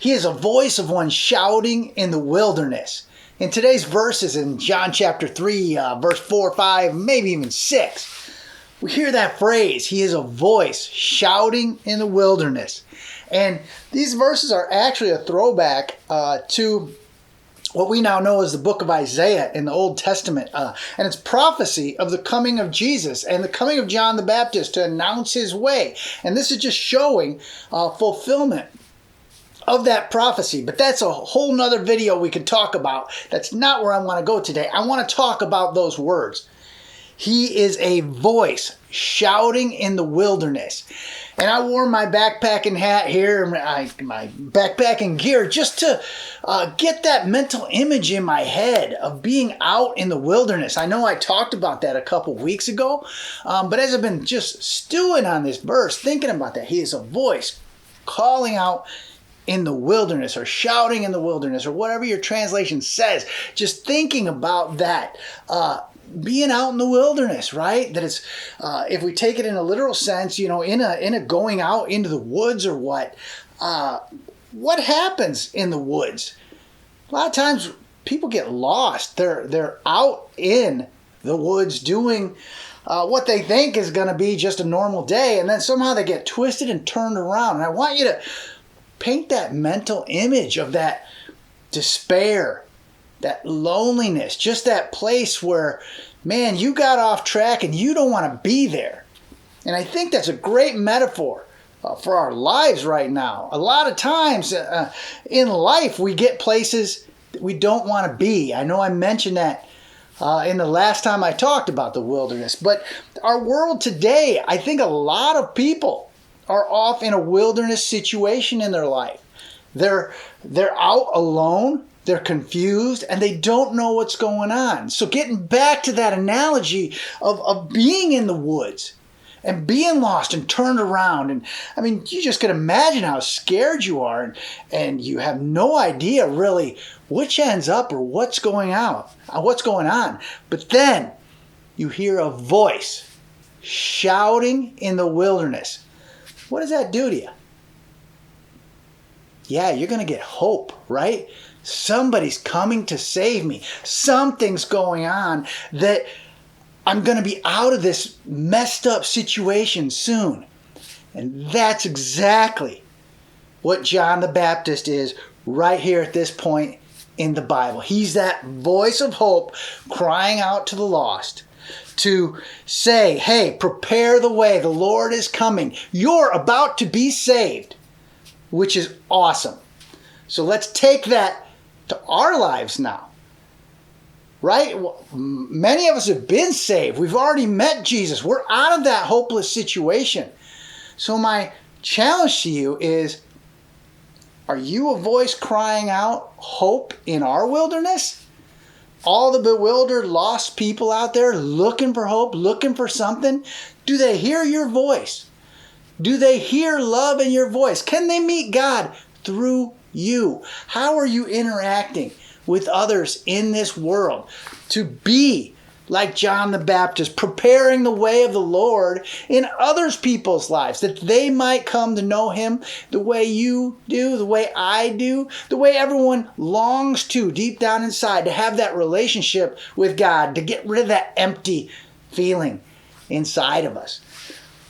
He is a voice of one shouting in the wilderness. In today's verses in John chapter 3, verse 4, 5, maybe even 6, we hear that phrase, he is a voice shouting in the wilderness. And these verses are actually a throwback to what we now know as the book of Isaiah in the Old Testament. And it's prophecy of the coming of Jesus and the coming of John the Baptist to announce his way. And this is just showing fulfillment of that prophecy. But that's a whole nother video we could talk about. That's not where I want to go today. I want to talk about those words. He is a voice shouting in the wilderness. And I wore my backpacking hat here, my backpacking gear, just to get that mental image in my head of being out in the wilderness. I know I talked about that a couple weeks ago, but as I've been just stewing on this verse, thinking about that, he is a voice calling out in the wilderness, or shouting in the wilderness, or whatever your translation says. Just thinking about that. Being out in the wilderness, right? That it's, if we take it in a literal sense, in a going out into the woods or what happens in the woods? A lot of times people get lost. They're out in the woods doing what they think is going to be just a normal day, and then somehow they get twisted and turned around. And I want you to paint that mental image of that despair, that loneliness, just that place where, man, you got off track and you don't want to be there. And I think that's a great metaphor for our lives right now. A lot of times in life, we get places that we don't want to be. I know I mentioned that in the last time I talked about the wilderness. But our world today, I think a lot of people are off in a wilderness situation in their life. They're out alone. They're confused and they don't know what's going on. So getting back to that analogy of being in the woods and being lost and turned around. And I mean, you just can imagine how scared you are and you have no idea really which end's up or what's going on. But then you hear a voice shouting in the wilderness. What does that do to you? Yeah, you're going to get hope, right? Somebody's coming to save me. Something's going on that I'm going to be out of this messed up situation soon. And that's exactly what John the Baptist is right here at this point in the Bible. He's that voice of hope crying out to the lost to say, hey, prepare the way. The Lord is coming. You're about to be saved, which is awesome. So let's take that to our lives now, right? Many of us have been saved. We've already met Jesus. We're out of that hopeless situation. So my challenge to you is, are you a voice crying out hope in our wilderness? All the bewildered, lost people out there looking for hope, looking for something, do they hear your voice? Do they hear love in your voice? Can they meet God through you? How are you interacting with others in this world to be like John the Baptist, preparing the way of the Lord in others people's lives, that they might come to know him the way you do, the way I do, the way everyone longs to deep down inside, to have that relationship with God, to get rid of that empty feeling inside of us.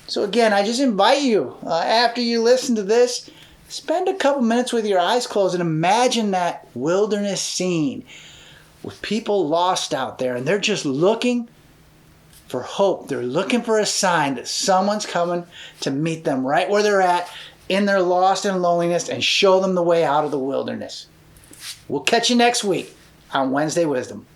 So again, I just invite you, after you listen to this, spend a couple minutes with your eyes closed and imagine that wilderness scene with people lost out there, and they're just looking for hope. They're looking for a sign that someone's coming to meet them right where they're at in their lost and loneliness and show them the way out of the wilderness. We'll catch you next week on Wednesday Wisdom.